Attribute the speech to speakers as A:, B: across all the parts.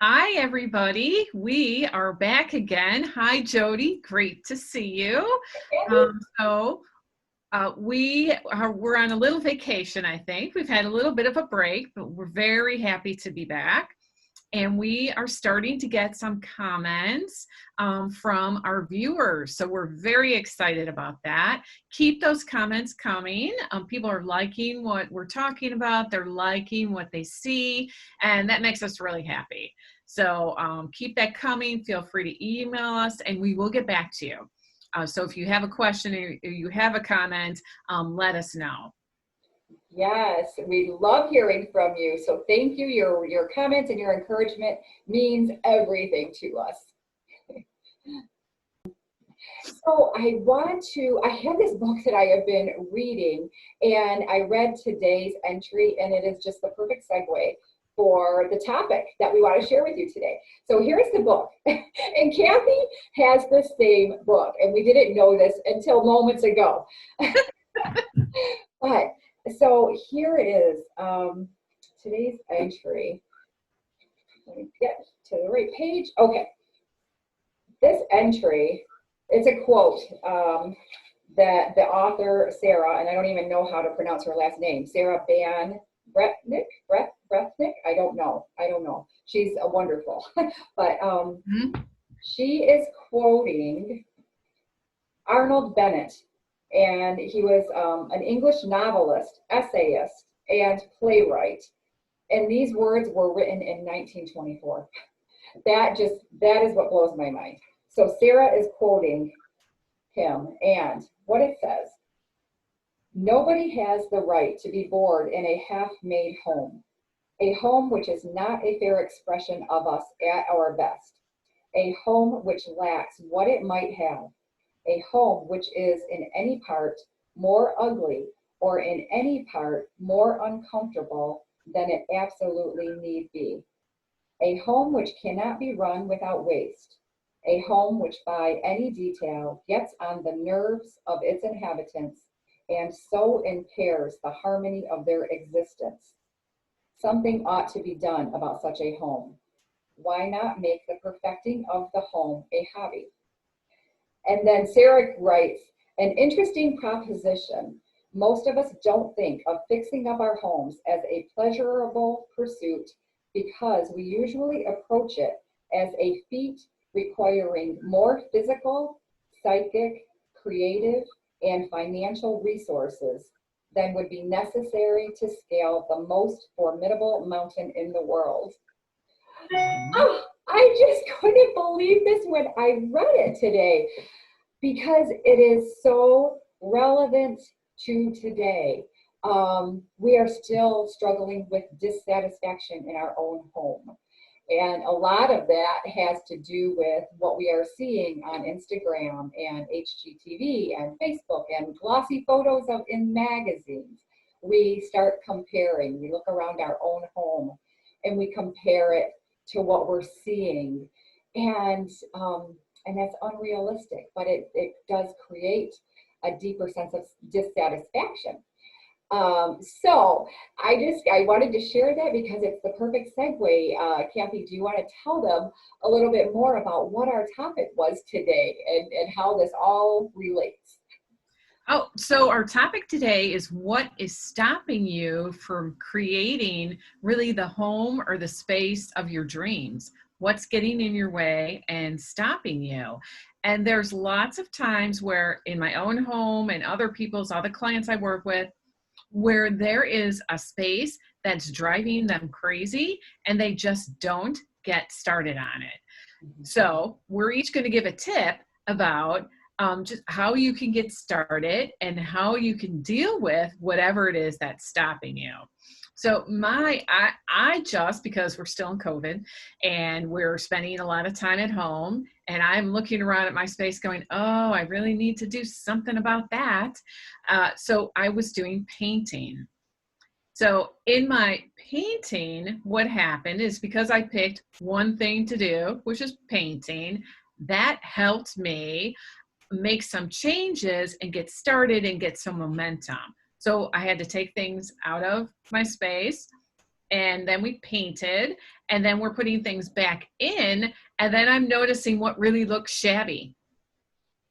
A: Hi, everybody. We are back again. Hi, Jody. Great to see you. We're on a little vacation, I think. We've had a little bit of a break, but we're very happy to be back. And we are starting to get some comments from our viewers. So we're very excited about that. Keep those comments coming. People are liking what we're talking about. They're liking what they see, and that makes us really happy. So keep that coming. Feel free to email us, and we will get back to you. So if you have a question or you have a comment, let us know.
B: Yes, we love hearing from you. So thank you. Your comments and your encouragement means everything to us. So I have this book that I have been reading, and I read today's entry, and it is just the perfect segue for the topic that we want to share with you today. So here's the book. And Cathy has the same book, and we didn't know this until moments ago. But so here is today's entry. Let me get to the right page. Okay. This entry, it's a quote that the author, Sarah, and I don't even know how to pronounce her last name, Sarah Ban Breathnach, I don't know. She's a wonderful. But she is quoting Arnold Bennett. And he was an English novelist, essayist, and playwright. And these words were written in 1924. That is what blows my mind. So Sarah is quoting him, and what it says: "Nobody has the right to be bored in a half-made home, a home which is not a fair expression of us at our best, a home which lacks what it might have, a home which is in any part more ugly or in any part more uncomfortable than it absolutely need be, a home which cannot be run without waste, a home which by any detail gets on the nerves of its inhabitants and so impairs the harmony of their existence. Something ought to be done about such a home. Why not make the perfecting of the home a hobby?" And then Sarah writes, "An interesting proposition. Most of us don't think of fixing up our homes as a pleasurable pursuit because we usually approach it as a feat requiring more physical, psychic, creative, and financial resources than would be necessary to scale the most formidable mountain in the world." Oh, I just couldn't believe this when I read it today, because it is so relevant to today. We are still struggling with dissatisfaction in our own home. And a lot of that has to do with what we are seeing on Instagram and HGTV and Facebook and glossy photos in magazines. We start comparing. We look around our own home and we compare it to what we're seeing. And that's unrealistic, but it does create a deeper sense of dissatisfaction. So I wanted to share that because it's the perfect segue. Cathy, do you want to tell them a little bit more about what our topic was today and how this all relates?
A: Oh, so our topic today is what is stopping you from creating really the home or the space of your dreams? What's getting in your way and stopping you? And there's lots of times where in my own home and other people's, other clients I work with, where there is a space that's driving them crazy and they just don't get started on it. So we're each going to give a tip about just how you can get started and how you can deal with whatever it is that's stopping you. So I just, because we're still in COVID and we're spending a lot of time at home, and I'm looking around at my space going, oh, I really need to do something about that. So I was doing painting. So in my painting, what happened is because I picked one thing to do, which is painting, that helped me make some changes and get started and get some momentum. So I had to take things out of my space and then we painted, and then we're putting things back in, and then I'm noticing what really looks shabby.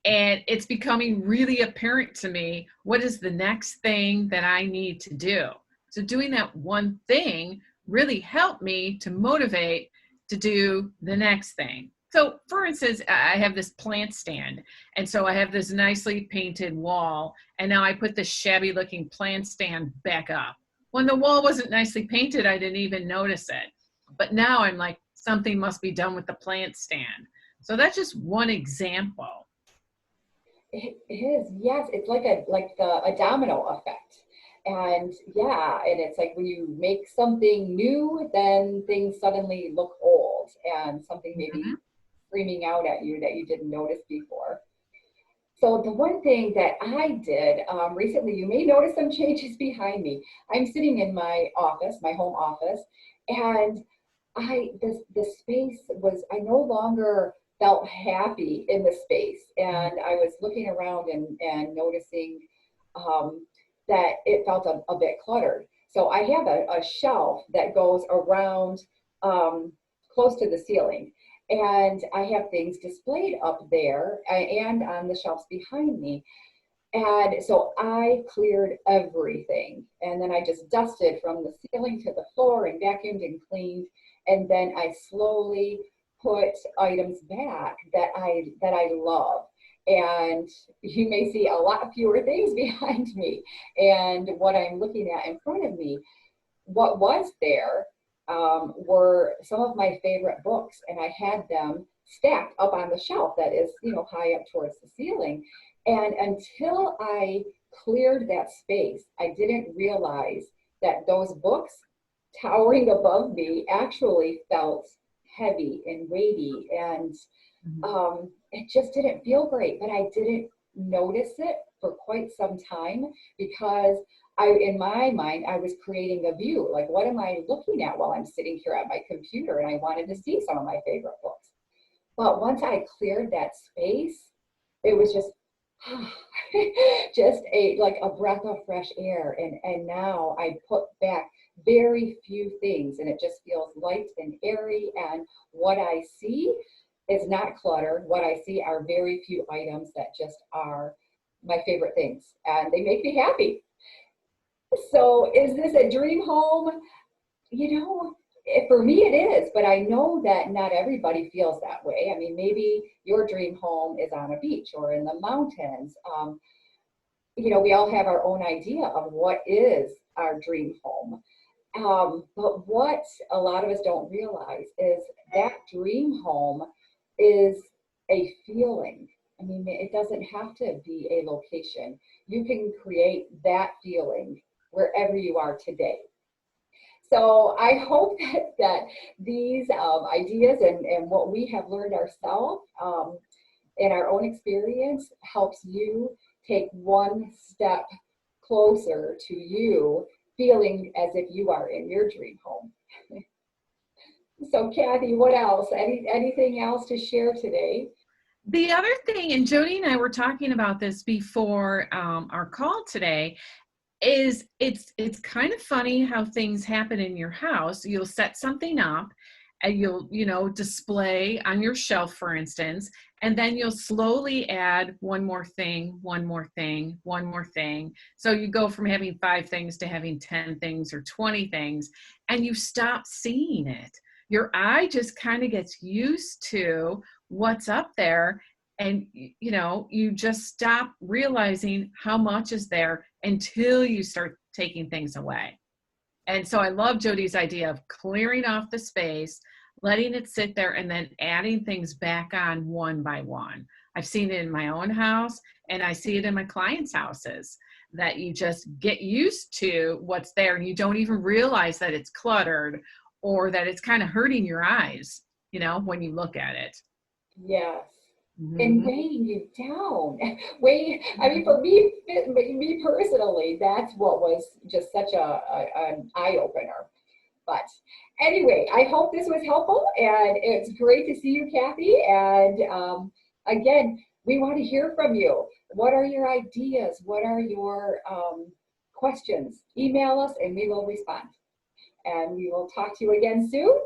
A: And it's becoming really apparent to me, what is the next thing that I need to do? So doing that one thing really helped me to motivate to do the next thing. So for instance, I have this plant stand, and so I have this nicely painted wall, and now I put this shabby looking plant stand back up. When the wall wasn't nicely painted, I didn't even notice it. But now I'm like, something must be done with the plant stand. So that's just one example.
B: It is, yes. It's like a domino effect. And yeah, and it's like when you make something new, then things suddenly look old and something maybe screaming out at you that you didn't notice before. So the one thing that I did recently, you may notice some changes behind me. I'm sitting in my office, my home office, and the space was, I no longer felt happy in the space. And I was looking around and noticing that it felt a bit cluttered. So I have a shelf that goes around close to the ceiling. And I have things displayed up there and on the shelves behind me. And so I cleared everything. And then I just dusted from the ceiling to the floor and vacuumed and cleaned. And then I slowly put items back that I love. And you may see a lot fewer things behind me and what I'm looking at in front of me. What was there were some of my favorite books, and I had them stacked up on the shelf that is, high up towards the ceiling. And until I cleared that space, I didn't realize that those books towering above me actually felt heavy and weighty, and it just didn't feel great. But I didn't notice it for quite some time because in my mind, I was creating a view. Like, what am I looking at while I'm sitting here at my computer? And I wanted to see some of my favorite books. But once I cleared that space, it was just just a breath of fresh air. And now I put back very few things, and it just feels light and airy. And what I see is not clutter. What I see are very few items that just are my favorite things, and they make me happy. So is this a dream home? For me it is, but I know that not everybody feels that way. I mean, maybe your dream home is on a beach or in the mountains. We all have our own idea of what is our dream home. But what a lot of us don't realize is that dream home is a feeling. I mean, it doesn't have to be a location. You can create that feeling wherever you are today. So I hope that these ideas and what we have learned ourselves in our own experience helps you take one step closer to you feeling as if you are in your dream home. So Cathy, what else? Anything else to share today?
A: The other thing, and Jody and I were talking about this before our call today, is it's kind of funny how things happen in your house. You'll set something up and you'll, display on your shelf, for instance, and then you'll slowly add one more thing, one more thing, one more thing. So you go from having 5 things to having 10 things or 20 things, and you stop seeing it. Your eye just kind of gets used to what's up there, and you just stop realizing how much is there until you start taking things away. And so I love Jody's idea of clearing off the space, letting it sit there, and then adding things back on one by one. I've seen it in my own house, and I see it in my clients' houses, that you just get used to what's there and you don't even realize that it's cluttered or that it's kind of hurting your eyes, when you look at it.
B: Yes. And weighing you down. For me personally, that's what was just such an eye-opener. But anyway, I hope this was helpful, and it's great to see you, Cathy. And again, we want to hear from you. What are your ideas? What are your questions? Email us and we will respond. and we will talk to you again soon.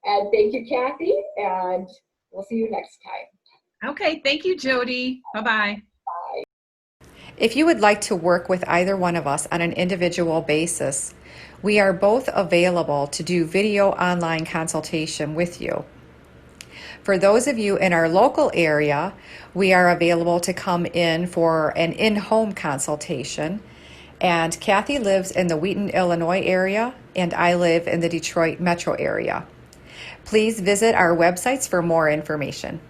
B: And thank you, Cathy, and we'll see you next time.
A: Okay, thank you, Jody. Bye-bye.
B: Bye.
C: If you would like to work with either one of us on an individual basis, we are both available to do video online consultation with you. For those of you in our local area, we are available to come in for an in-home consultation. And Cathy lives in the Wheaton, Illinois area, and I live in the Detroit metro area. Please visit our websites for more information.